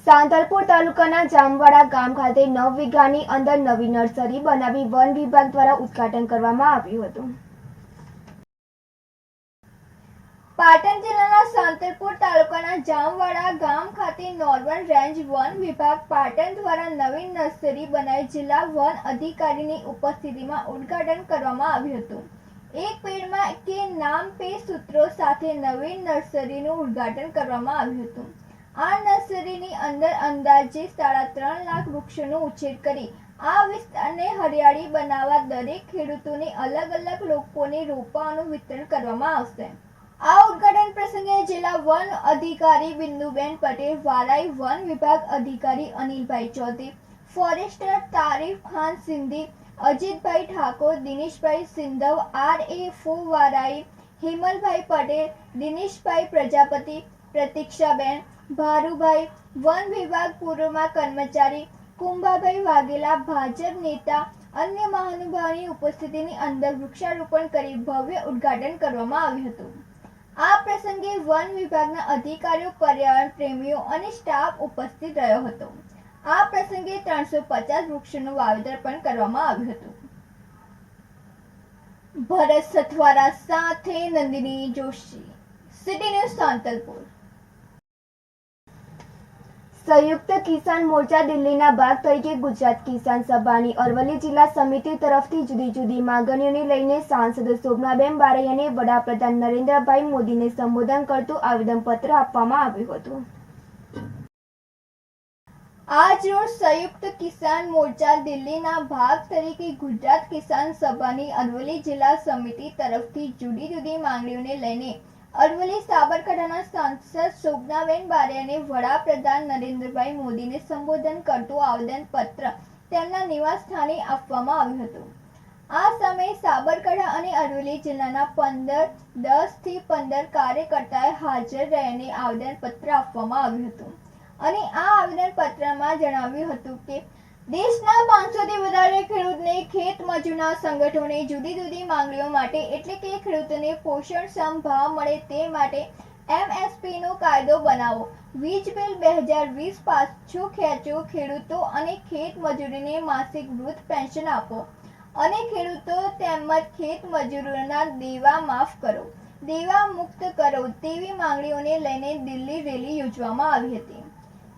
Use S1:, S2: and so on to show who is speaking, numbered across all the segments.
S1: સાંતલપુર તાલુકાના જામવાડા ગામ ખાતે 9 વીઘાની અંદર નવી નર્સરી બનાવી વન વિભાગ દ્વારા ઉદ્ઘાટન કરવામાં આવ્યું હતું। પાટણ જિલ્લાના સાંતલપુર તાલુકાના જામવાડા ગામ ખાતે નોર્મલ રેન્જ વન વિભાગ પાટણ દ્વારા નવી નર્સરી બનાવી જિલ્લા વન અધિકારીની ઉપસ્થિતિમાં ઉદ્ઘાટન કરવામાં આવ્યું હતું। એક પેડમાં કે નામ પે સૂત્રો સાથે નવી નર્સરીનું ઉદ્ઘાટન કરવામાં આવ્યું હતું। આ નર્સરીની અંદર અંદાજે 3.5 લાખ વૃક્ષોનો ઉછેર કરી આ વિસ્તારને હરિયાળી બનાવવા દરેક ખેડૂતોને અલગ અલગ લોકોને રોપાઓનું વિતરણ કરવામાં આવશે। આ ઉદ્ઘાટન પ્રસંગે જિલ્લા વન અધિકારી બિંદુબેન પટેલ, વારાઈ વન વિભાગ અધિકારી અનિલભાઈ ચૌધરી, ફોરેસ્ટર તારીફ ખાન સિંધી, અજીતભાઈ ઠાકોર, દિનેશભાઈ સિંધવ, RA4 વારાઈ, હિમલભાઈ પટેલ, દિનેશભાઈ પ્રજાપતિ, પ્રતીક્ષાબેન, ભારુભાઈ, વન વિભાગ પૂર્વમાં કર્મચારી, કુંભાભાઈ વાઘેલા, ભાજપ નેતા, અન્ય મહાનુભાવોની ઉપસ્થિતિની અંદર વૃક્ષારોપણ કરી ભવ્ય ઉદ્ઘાટન કરવામાં આવ્યું હતું। આ પ્રસંગે વન વિભાગના અધિકારીઓ, પર્યાવરણ પ્રેમીઓ અને સ્ટાફ ઉપસ્થિત રહ્યો હતો। આ પ્રસંગે 350 વૃક્ષોનું વાવેતર પણ કરવામાં આવ્યું હતું। ભરત સથવારા સાથે નંદિની જોશી, સિટી ન્યૂઝ સાંતલપુર। સંયુક્ત કિસાન મોરચા દિલ્હીના ભાગ તરીકે ગુજરાત કિસાન સભાની અરવલ્લી જિલ્લા સમિતિ તરફથી જુદી જુદી માંગણીઓને લઈને સાંસદ શોભનાબેન બારૈયાને વડાપ્રધાન નરેન્દ્રભાઈ મોદીને સંબોધન કરતું આવેદનપત્ર આપવામાં આવ્યું હતું। આજ રોજ સંયુક્ત કિસાન મોરચા દિલ્હીના ભાગ તરીકે ગુજરાત કિસાન સભાની અરવલ્લી જિલ્લા સમિતિ તરફથી જુદી જુદી માંગણીઓને લઈને અરવલ્લી સાબરકાંઠાના સાંસદ શોભનાબેન બારૈયાને વડાપ્રધાન નરેન્દ્રભાઈ મોદીને સંબોધન કરતું આવેદનપત્ર તેમના નિવાસ સ્થાને આપવામાં આવ્યું હતું। આ સમયે સાબરકાંઠા અને અરવલ્લી જિલ્લાના 10 થી 15 કાર્યકર્તાએ હાજર રહીને આવેદનપત્ર આપવામાં આવ્યું હતું અને આ આવેદનપત્રમાં જણાવ્યું હતું કે દેશના 500 થી વધારે ખેડૂતને ખેત મજૂરના સંગઠનોને જુદી જુદી માંગણીઓ માટે એટલે કે ખેડૂતોને પોષણક્ષમ ભાવ મળે તે માટે MSP નો કાયદો બનાવો, વીજ બિલ 2020 પાછું ખેંચો, ખેડૂતો અને ખેત મજૂરોને માસિક વૃદ્ધ પેન્શન આપો અને ખેડૂતો તેમજ ખેત મજૂરોના દેવા માફ કરો, દેવા મુક્ત કરો તેવી માંગણીઓને લઈને દિલ્હી રેલી યોજવામાં આવી હતી।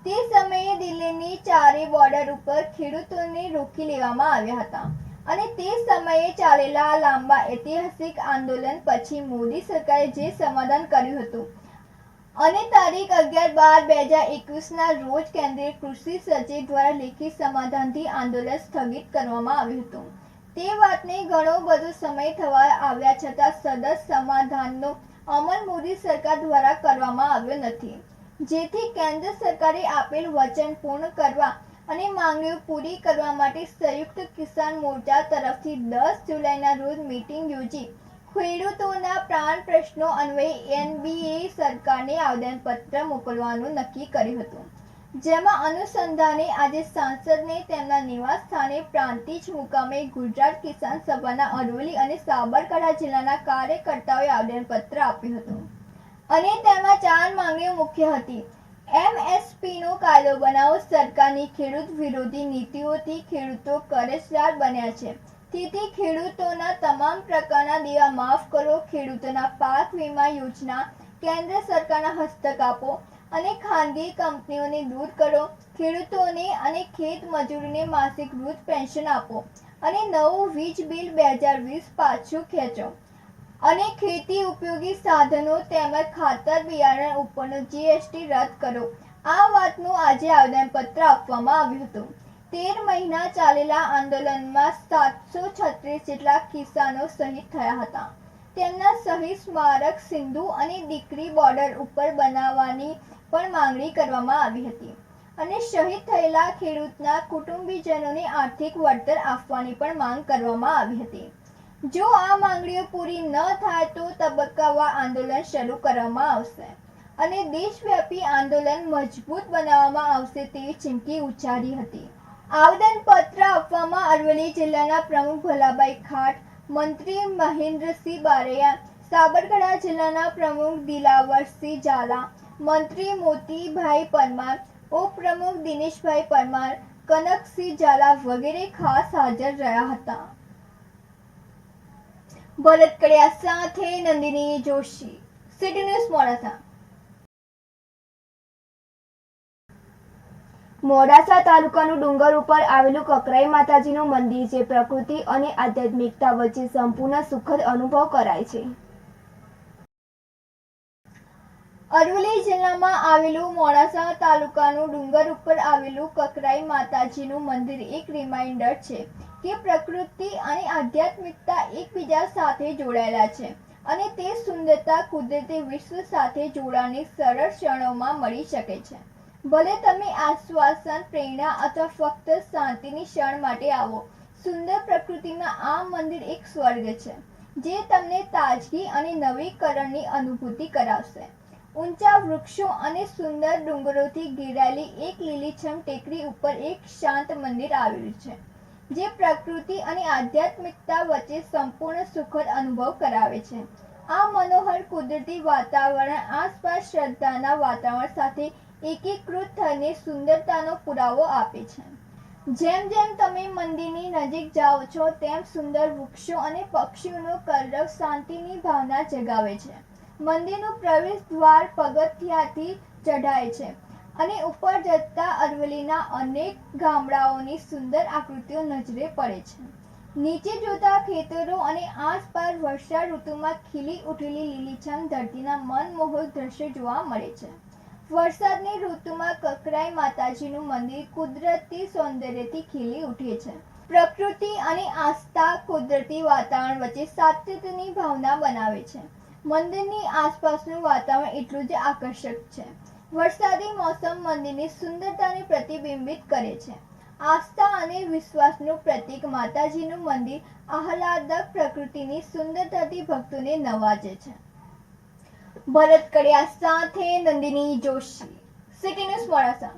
S1: તે સમયે દિલ્હીની ચારે બોર્ડર ઉપર ખેડૂતોને રોકી લેવામાં આવ્યા હતા અને તે સમયે ચાલેલા લાંબા ઐતિહાસિક આંદોલન પછી મોદી સરકારે જે સમાધાન કર્યું હતું અને તારીખ 11/12/2021ના રોજ કેન્દ્રીય કૃષિ સચિવ દ્વારા લેખિત સમાધાનથી આંદોલન સ્થગિત કરવામાં આવ્યું હતું। તે વાતને ઘણો બધો સમય થવા આવ્યા છતાં સદસ્ય સમાધાનનો અમલ મોદી સરકાર દ્વારા કરવામાં આવ્યો નથી, જેથી કેન્દ્ર સરકારે આપેલ વચન પૂર્ણ કરવા અને માંગણીઓ પૂરી કરવા માટે સંયુક્ત કિસાન મોરચા તરફથી 10 જુલાઈના રોજ મીટિંગ યોજી ખેડૂતોના પ્રાણ પ્રશ્નો અન્વયે NBA સરકારને આવેદનપત્ર મોકલવાનું નક્કી કર્યું હતું, જેમાં અનુસંધાને આજે સાંસદને તેમના નિવાસ સ્થાને પ્રાંતિજ મુકામે ગુજરાત કિસાન સભાના અરવલ્લી અને સાબરકાંઠા જિલ્લાના કાર્યકર્તાઓએ આવેદનપત્ર આપ્યું હતું અને તેમાં 4 માંગણીઓ મુખ્ય હતી। MSP નો કાયદો બનાવો, સરકારની ખેડૂત વિરોધી નીતિઓથી ખેડૂતો કરજદાર બન્યા છે, તેથી ખેડૂતોના તમામ પ્રકારના દેવા માફ કરો, ખેડૂતોના પાક વીમા યોજના કેન્દ્ર સરકારના હસ્તક આપો અને ખાનગી કંપનીઓને દૂર કરો, ખેડૂતોને અને ખેત મજૂરોને માસિક વૃદ્ધ પેન્શન આપો અને નવું વીજ બિલ 2020 પાછું ખેંચો અને ખેતી ઉપયોગી સાધનો તેમજ ખાતર બિયારણ ઉપરનો GST રદ કરો। આ વાતનું આજે આવેદનપત્ર આપવામાં આવ્યું હતું। 13 મહિના ચાલેલા આંદોલનમાં 736 જેટલા કિસાનો શહીદ થયા હતા। તેમના શહીદ સ્મારક સિંધુ અને દીકરી બોર્ડર ઉપર બનાવવાની પણ માંગણી કરવામાં આવી હતી અને શહીદ થયેલા ખેડૂતના કુટુંબીજનોને આર્થિક વળતર આપવાની પણ માંગ કરવામાં આવી હતી। જો આ માંગણીઓ પૂરી ન થાય તો તબક્કાવાર આંદોલન શરૂ કરવામાં આવશે અને દેશવ્યાપી આંદોલન મજબૂત બનાવવામાં આવશે તેવી ચીમકી ઉચ્ચારી હતી। આવેદનપત્ર આપવામાં અરવલ્લી જિલ્લાના પ્રમુખ ભલાભાઈ ખાટ, મંત્રી મહેન્દ્રસિંહ બારૈયા, સાબરકાંઠા જિલ્લાના પ્રમુખ દિલાવરસિંહ ઝાલા, મંત્રી મોતીભાઈ પરમાર, ઉપપ્રમુખ દિનેશભાઈ પરમાર, કનકસિંહ ઝાલા વગેરે ખાસ હાજર રહ્યા હતા. ભરત કડિયા સાથે નંદિની જોશી, સિટી ન્યૂઝ મોડાસા.
S2: મોડાસા તાલુકાનું ડુંગર ઉપર આવેલું કકરાઈ માતાજીનું મંદિર જે પ્રકૃતિ અને આધ્યાત્મિકતા વચ્ચે સંપૂર્ણ સુખદ અનુભવ કરાય છે.
S1: અરવલ્લી જિલ્લામાં આવેલું મોડાસા તાલુકાનું ડુંગર ઉપર આવેલું કકરાઈ માતાજીનું મંદિર એક રિમાઇન્ડર છે કે પ્રકૃતિ અને આધ્યાત્મિકતા એકબીજા સાથે જોડાયેલા છે અને તે સુંદરતા કુદરતી વિશ્વ સાથે જોડાવાની સરળ ક્ષણોમાં મળી શકે છે. ભલે તમે આશ્વાસન, પ્રેરણા અથવા ફક્ત શાંતિની ક્ષણ માટે આવો, સુંદર પ્રકૃતિમાં આ મંદિર એક સ્વર્ગ છે જે તમને તાજગી અને નવીકરણની અનુભૂતિ કરાવશે. ઊંચા વૃક્ષો અને સુંદર ડુંગરોથી ઘેરાયેલી એક લીલીછમ ટેકરી ઉપર એક શાંત મંદિર આવેલું છે જે પ્રકૃતિ અને આધ્યાત્મિકતા વચ્ચે સંપૂર્ણ સુખદ અનુભવ કરાવે છે. આ મનોહર કુદરતી વાતાવરણ આસપાસ શ્રદ્ધાના વાતાવરણ સાથે એકીકૃત થઈને સુંદરતાનો પુરાવો આપે છે. જેમ જેમ તમે મંદિરની નજીક જાઓ છો તેમ સુંદર વૃક્ષો અને પક્ષીઓનો કલરવ શાંતિની ભાવના જગાવે છે. મંદિરનું પ્રવેશ દ્વાર પગથિયાથી ચઢાય છે અને ઉપર જતા અરવલ્લીના અનેક ગામડાઓની સુંદર આકૃતિઓ નજરે પડે છે. નીચે જોતા ખેતરો અને આસપાસ વર્ષા ઋતુમાં ખીલી ઉઠેલી લીલીછમ ધરતીના મનમોહક દ્રશ્યો જોવા મળે છે. વરસાદની ઋતુમાં કકરાઈ માતાજીનું મંદિર કુદરતી સૌંદર્યથી ખીલી ઉઠે છે. પ્રકૃતિ અને આસ્થા કુદરતી વાતાવરણ વચ્ચે સાતત્યની ભાવના બનાવે છે. મંદિરની આસપાસનું વાતાવરણ એટલું જ આકર્ષક છે. વરસાદી મોસમ મંદિરની સુંદરતાને પ્રતિબિંબિત કરે છે. આસ્થા અને વિશ્વાસનું પ્રતીક માતાજીનું મંદિર આહલાદક પ્રકૃતિની સુંદરતાથી ભક્તોને નવાજે છે. ભરત કડિયા સાથે નંદિની જોશી, સિટી ન્યૂઝ મોડાસા.